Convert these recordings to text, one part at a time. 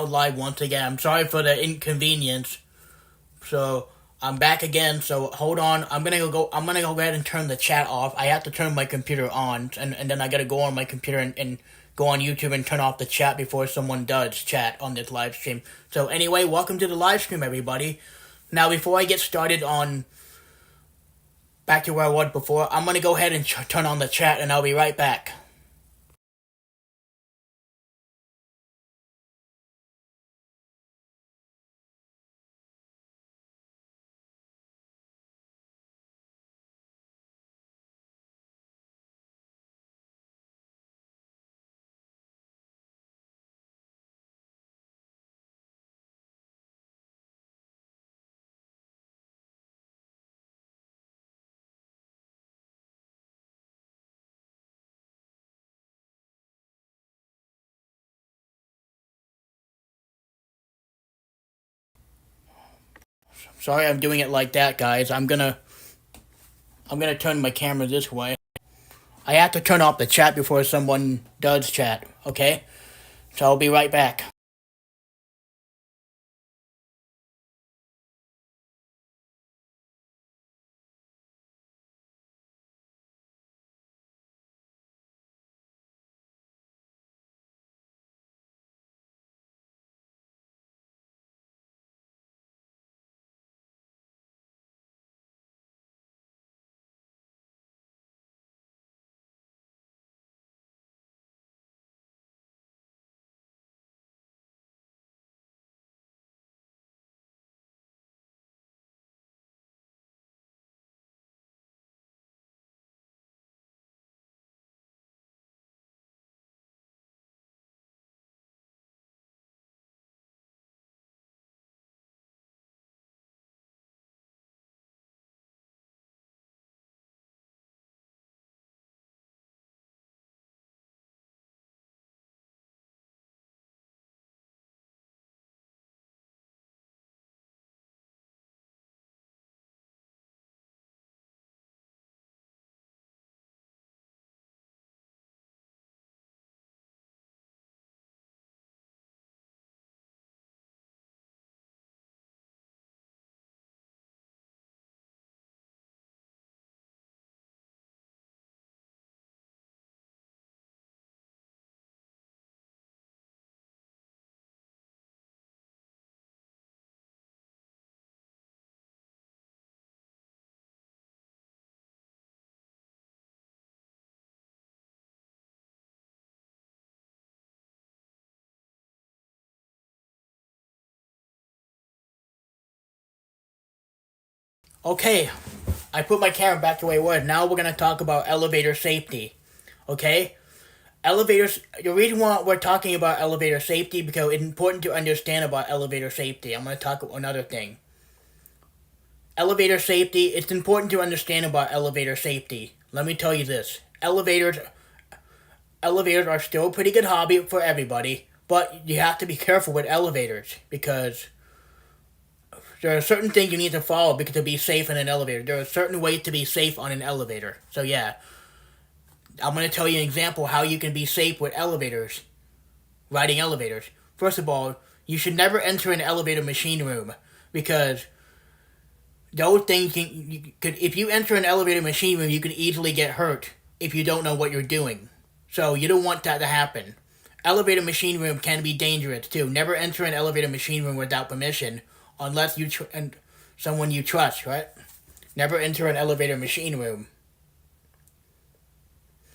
Live once again. I'm sorry for the inconvenience. So I'm back again. So hold on. I'm gonna go ahead and turn the chat off. I have to turn my computer on, and then I gotta go on my computer and go on YouTube and turn off the chat before someone does chat on this live stream. So anyway, welcome to the live stream, everybody. Now, before I get started on back to where I was before, I'm gonna go ahead and turn on the chat, and I'll be right back. Sorry, I'm doing it like that, guys. I'm gonna turn my camera this way. I have to turn off the chat before someone does chat, okay? So I'll be right back. Okay, I put my camera back the way it was. Now we're gonna talk about elevator safety. Okay? Elevators, the reason why we're talking about elevator safety because it's important to understand about elevator safety. I'm gonna talk about another thing. Elevator safety, it's important to understand about elevator safety. Let me tell you this. Elevators are still a pretty good hobby for everybody, but you have to be careful with elevators because there are certain things you need to follow because to be safe in an elevator. There are certain ways to be safe on an elevator. So yeah, I'm going to tell you an example how you can be safe with elevators, riding elevators. First of all, you should never enter an elevator machine room because those things if you enter an elevator machine room, you can easily get hurt if you don't know what you're doing. So you don't want that to happen. Elevator machine room can be dangerous too. Never enter an elevator machine room without permission unless and someone you trust, right? Never enter an elevator machine room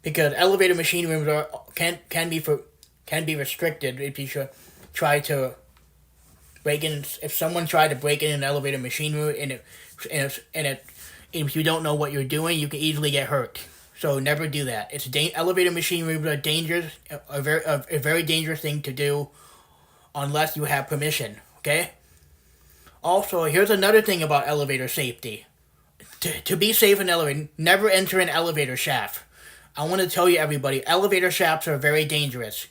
because elevator machine rooms can be restricted if you should try to break in. If someone tried to break in an elevator machine room and if you don't know what you're doing, you can easily get hurt. So never do that. Elevator machine rooms are dangerous, a very dangerous thing to do unless you have permission. Okay. Also, here's another thing about elevator safety. To be safe in an elevator, never enter an elevator shaft. I want to tell you, everybody, elevator shafts are very dangerous.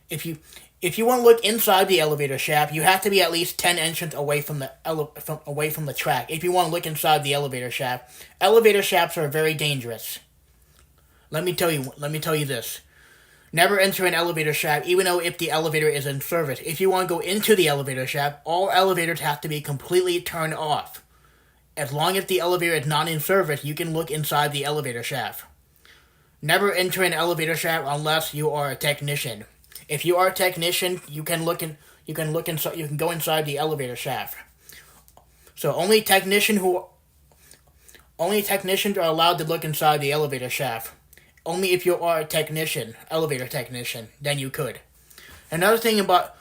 If you if you want to look inside the elevator shaft, you have to be at least 10 inches away from the track. If you want to look inside the elevator shafts are very dangerous. Let me tell you this. Never enter an elevator shaft, even though if the elevator is in service. If you want to go into the elevator shaft, all elevators have to be completely turned off. As long as the elevator is not in service, you can look inside the elevator shaft. Never enter an elevator shaft unless you are a technician. If you are a technician, you can go inside the elevator shaft. So only technicians are allowed to look inside the elevator shaft. Only if you are a technician, elevator technician, then you could. Another thing about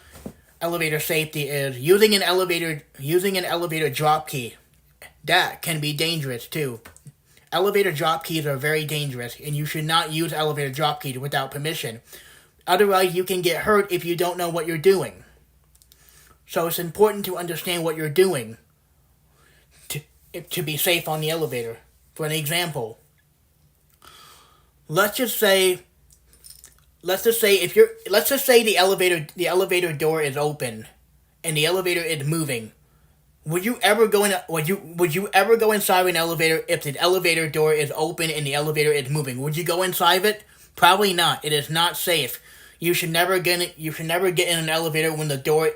elevator safety is using an elevator drop key. That can be dangerous too. Elevator drop keys are very dangerous, and you should not use elevator drop keys without permission. Otherwise, you can get hurt if you don't know what you're doing. So it's important to understand what you're doing to be safe on the elevator. For an example, let's just say the elevator door is open and the elevator is moving. Would you ever go inside an elevator if the elevator door is open and the elevator is moving? Would you go inside of it? Probably not. It is not safe. You should never get in an elevator when the door.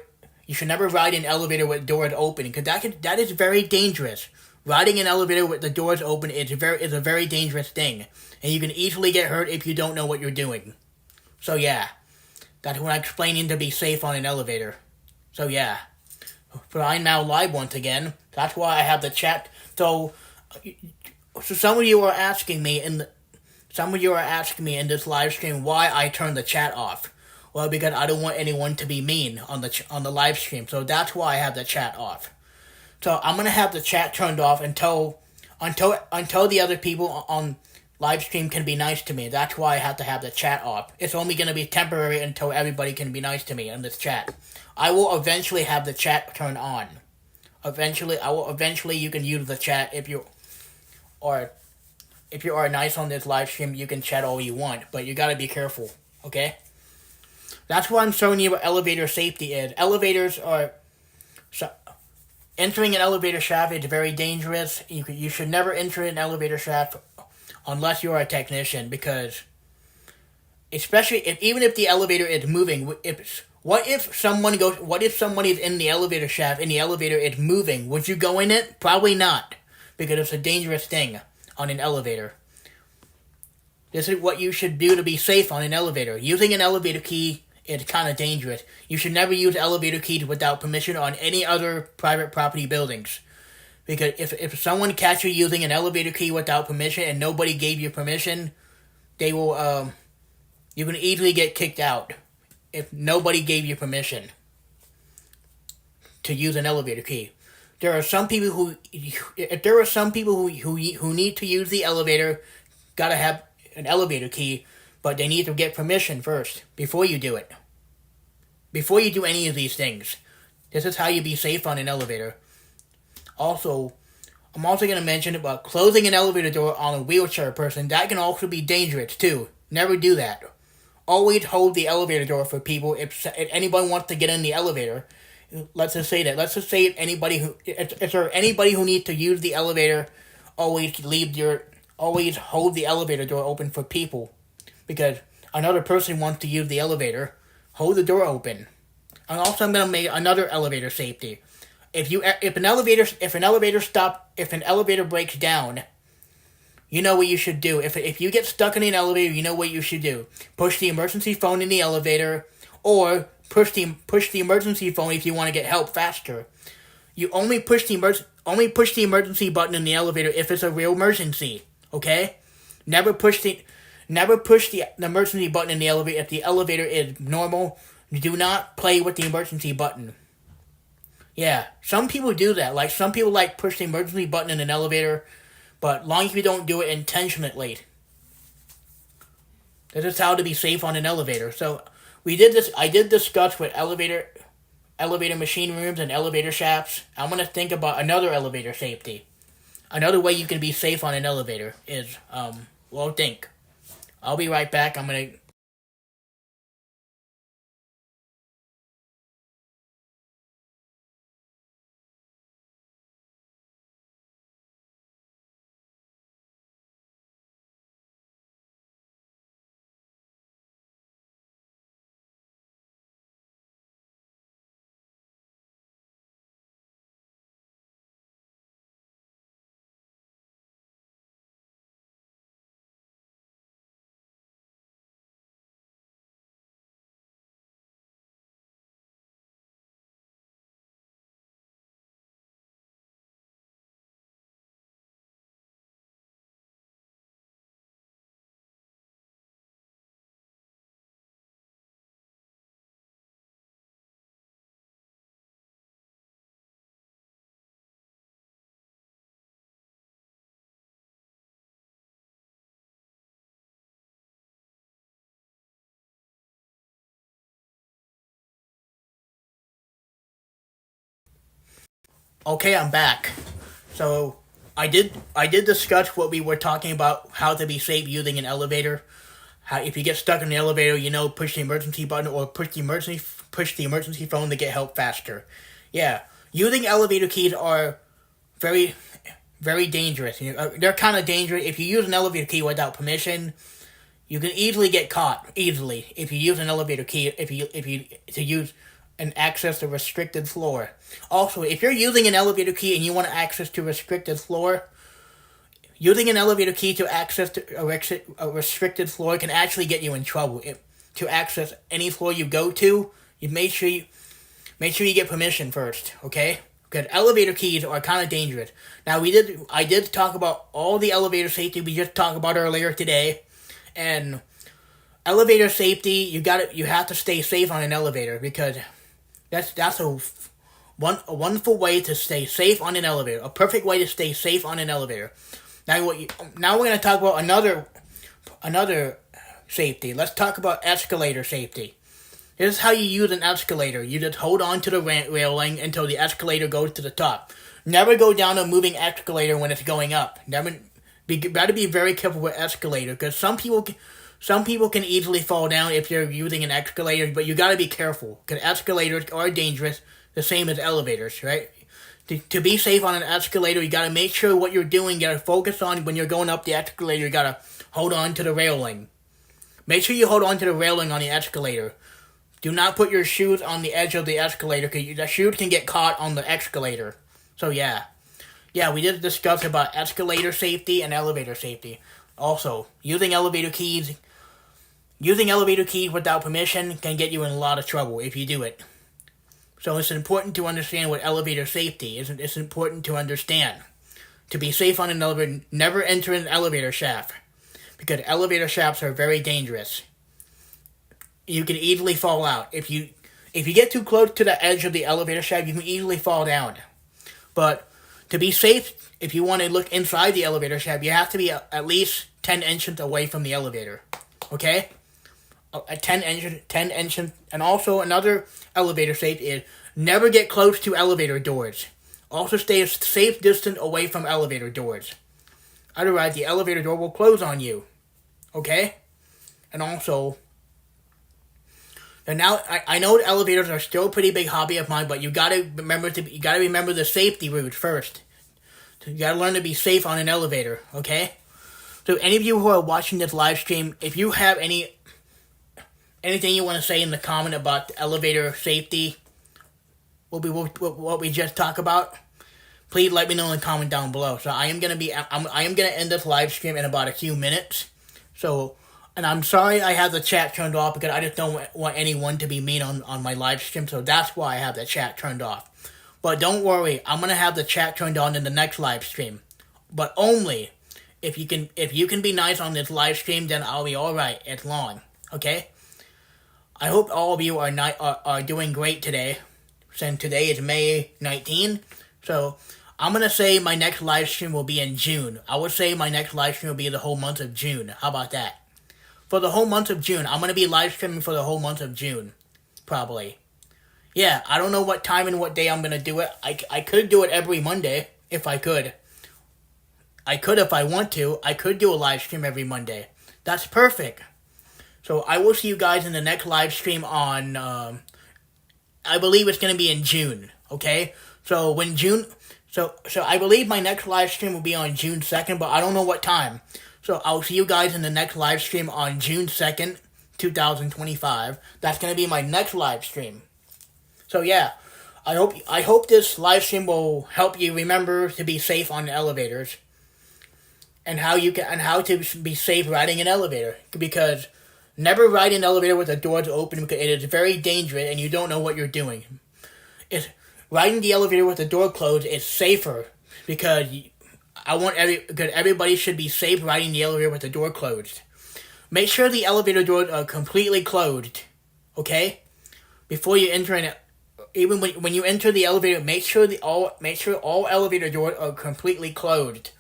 You should never ride an elevator with the door is open, because that is very dangerous. Riding an elevator with the doors open is a very dangerous thing, and you can easily get hurt if you don't know what you're doing. So yeah, that's what I'm explaining to be safe on an elevator. So yeah, but I'm now live once again. That's why I have the chat. So some of you are asking me in this live stream why I turned the chat off. Well, because I don't want anyone to be mean on the live stream. So that's why I have the chat off. So I'm gonna have the chat turned off until the other people on live stream can be nice to me. That's why I have to have the chat off. It's only gonna be temporary until everybody can be nice to me in this chat. I will eventually have the chat turned on. Eventually you can use the chat if you are nice on this live stream. You can chat all you want, but you gotta be careful. Okay. That's why I'm showing you what elevator safety is. Entering an elevator shaft is very dangerous. You should never enter an elevator shaft unless you are a technician, because especially even if the elevator is moving, what if someone is in the elevator shaft and the elevator is moving? Would you go in it? Probably not, because it's a dangerous thing on an elevator. This is what you should do to be safe on an elevator. Using an elevator key is kind of dangerous. You should never use elevator keys without permission on any other private property buildings. Because if someone catches you using an elevator key without permission and nobody gave you permission, they will you can easily get kicked out if nobody gave you permission to use an elevator key. There are some people who need to use the elevator, gotta have an elevator key, but they need to get permission first before you do it. Before you do any of these things. This is how you be safe on an elevator. Also, I'm also going to mention about closing an elevator door on a wheelchair person. That can also be dangerous too. Never do that. Always hold the elevator door for people. If anybody wants to get in the elevator, let's just say anybody who needs to use the elevator, always hold the elevator door open for people. Because another person wants to use the elevator, hold the door open. And also I'm going to make another elevator safety. If an elevator breaks down, you know what you should do. If you get stuck in an elevator, you know what you should do. Push the emergency phone in the elevator, or push the emergency phone if you want to get help faster. You only push the emergency button in the elevator if it's a real emergency. Okay? Never push the emergency button in the elevator if the elevator is normal. Do not play with the emergency button. Yeah, some people do that. Like, some people push the emergency button in an elevator, but long as you don't do it intentionally. This is how to be safe on an elevator. So I did discuss with elevator machine rooms and elevator shafts. I'm going to think about another elevator safety. Another way you can be safe on an elevator is, think. I'll be right back. I'm going to Okay, I'm back. So I did discuss what we were talking about, how to be safe using an elevator. How if you get stuck in the elevator, push the emergency button or push the emergency phone to get help faster. Yeah, using elevator keys are very very dangerous. They're kind of dangerous if you use an elevator key without permission. You can easily get caught easily if you use an elevator key if you to use and access a restricted floor. Also, if you're using an elevator key and you want to access to a restricted floor, using an elevator key to access to a restricted floor can actually get you in trouble. To access any floor you go to, you make sure you get permission first, okay? Because elevator keys are kind of dangerous. Now I did talk about all the elevator safety we just talked about earlier today, and elevator safety you have to stay safe on an elevator because that's a wonderful way to stay safe on an elevator. A perfect way to stay safe on an elevator. Now we're gonna talk about another safety. Let's talk about escalator safety. Here's how you use an escalator. You just hold on to the railing until the escalator goes to the top. Never go down a moving escalator when it's going up. Better be very careful with escalator because some people can easily fall down if you're using an escalator, but you gotta be careful because escalators are dangerous, the same as elevators, right? To be safe on an escalator, you gotta make sure what you're doing. You gotta focus on when you're going up the escalator. You gotta hold on to the railing. Make sure you hold on to the railing on the escalator. Do not put your shoes on the edge of the escalator because the shoes can get caught on the escalator. So yeah, we did discuss about escalator safety and elevator safety. Also, using elevator keys without permission can get you in a lot of trouble if you do it. So it's important to understand what elevator safety is. It's important to understand. To be safe on an elevator, never enter an elevator shaft because elevator shafts are very dangerous. You can easily fall out. If you get too close to the edge of the elevator shaft, you can easily fall down. But to be safe, if you want to look inside the elevator shaft, you have to be at least 10 inches away from the elevator. Okay? 10 inches. And also another elevator safety is never get close to elevator doors. Also stay a safe distance away from elevator doors. Otherwise, the elevator door will close on you. Okay? And also, and now I know elevators are still a pretty big hobby of mine, but you gotta remember the safety rules first. So you gotta learn to be safe on an elevator, okay? So any of you who are watching this live stream, if you have anything you want to say in the comment about the elevator safety, what we just talked about, please let me know in the comment down below. So I am gonna end this live stream in about a few minutes. So. And I'm sorry I have the chat turned off because I just don't want anyone to be mean on my live stream, so that's why I have the chat turned off. But don't worry, I'm going to have the chat turned on in the next live stream. But only if you can be nice on this live stream, then I'll be alright. It's long. Okay? I hope all of you are doing great today, since today is May 19. So I'm going to say my next live stream will be in June. I would say my next live stream will be the whole month of June. How about that? For the whole month of June. I'm going to be live streaming for the whole month of June. Probably. Yeah, I don't know what time and what day I'm going to do it. I could do it every Monday, if I could. I could if I want to. I could do a live stream every Monday. That's perfect. So I will see you guys in the next live stream on, I believe it's going to be in June. Okay? So I believe my next live stream will be on June 2nd, but I don't know what time. So I'll see you guys in the next live stream on June 2nd, 2025. That's going to be my next live stream. So yeah, I hope this live stream will help you remember to be safe on elevators and how to be safe riding an elevator, because never ride an elevator with the doors open because it is very dangerous and you don't know what you're doing. Riding the elevator with the door closed is safer because everybody should be safe riding the elevator with the door closed. Make sure the elevator doors are completely closed, okay? Before you enter even when you enter the elevator, make sure all elevator doors are completely closed.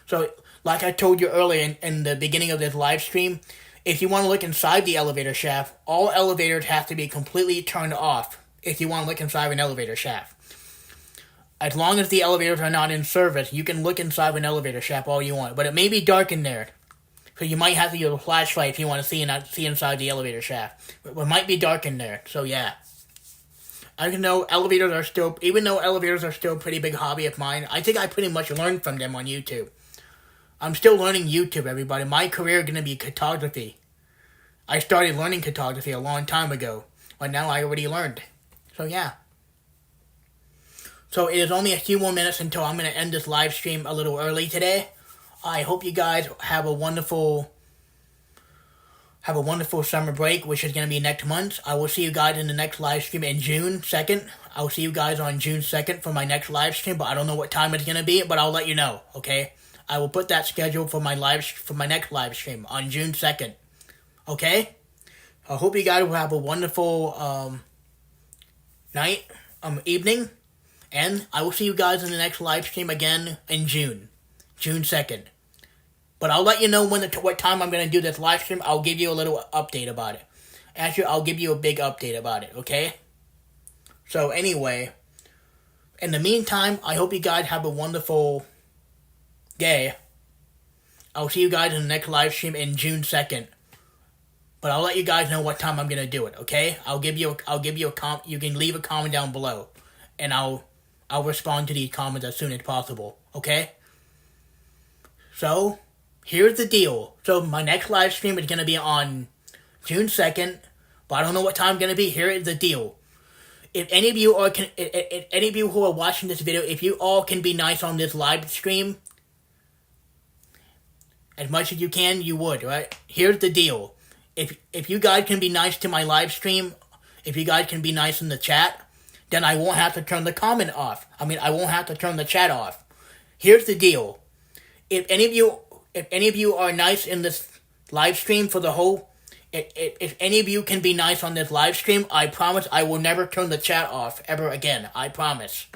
So, like I told you earlier in the beginning of this live stream, if you want to look inside the elevator shaft, all elevators have to be completely turned off if you want to look inside an elevator shaft. As long as the elevators are not in service, you can look inside of an elevator shaft all you want. But it may be dark in there. So you might have to use a flashlight if you want to see inside the elevator shaft. It might be dark in there. So yeah. Even though elevators are still a pretty big hobby of mine, I think I pretty much learned from them on YouTube. I'm still learning YouTube, everybody. My career is going to be cartography. I started learning cartography a long time ago, but now I already learned. So yeah. So it is only a few more minutes until I'm going to end this live stream a little early today. I hope you guys have a wonderful summer break, which is going to be next month. I will see you guys in the next live stream in June 2nd. I'll see you guys on June 2nd for my next live stream, but I don't know what time it's going to be, but I'll let you know, okay? I will put that schedule for my next live stream on June 2nd. Okay? I hope you guys will have a wonderful evening. And I will see you guys in the next live stream again in June 2nd. But I'll let you know what time I'm going to do this live stream. I'll give you a little update about it. Actually, I'll give you a big update about it, okay? So anyway, in the meantime, I hope you guys have a wonderful day. I'll see you guys in the next live stream in June 2nd. But I'll let you guys know what time I'm going to do it, okay? I'll give you a comment. You can leave a comment down below. And I'll respond to these comments as soon as possible, okay? So, here's the deal. So, my next live stream is going to be on June 2nd, but I don't know what time it's going to be. Here is the deal. If any of you who are watching this video, if you all can be nice on this live stream, as much as you can, you would, right? Here's the deal. If you guys can be nice to my live stream, if you guys can be nice in the chat, then I won't have to turn the comment off. I won't have to turn the chat off. Here's the deal. If any of you are nice in this live stream for the whole, if any of you can be nice on this live stream, I promise I will never turn the chat off ever again. I promise.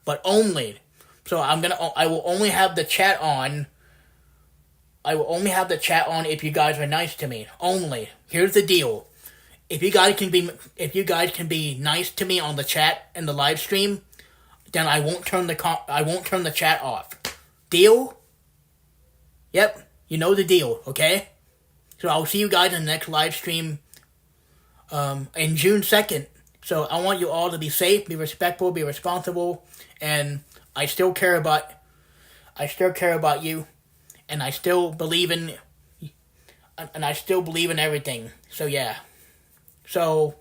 But only. So I will only have the chat on. I will only have the chat on if you guys are nice to me. Only. Here's the deal. If you guys can be nice to me on the chat and the live stream, then I won't turn the chat off. Deal? Yep, you know the deal, okay? So I'll see you guys in the next live stream in June 2nd. So I want you all to be safe, be respectful, be responsible, and I still care about you, and I still believe in everything. So yeah. So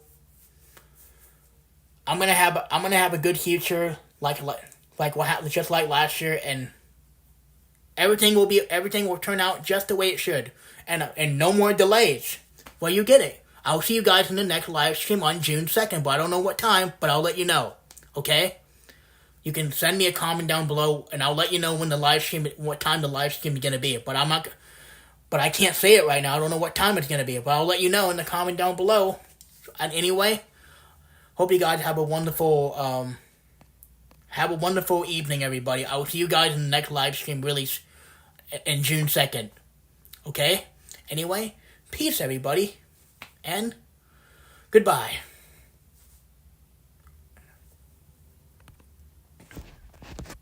I'm gonna have a good future, like what happened just like last year, and everything will turn out just the way it should, and no more delays. Well, you get it. I'll see you guys in the next live stream on June 2nd, but I don't know what time, but I'll let you know. Okay? You can send me a comment down below, and I'll let you know what time the live stream is gonna be. But I can't say it right now. I don't know what time it's gonna be, but I'll let you know in the comment down below. And anyway, hope you guys have a wonderful evening, everybody. I will see you guys in the next live stream release in June 2nd. Okay? Anyway, peace, everybody, and goodbye.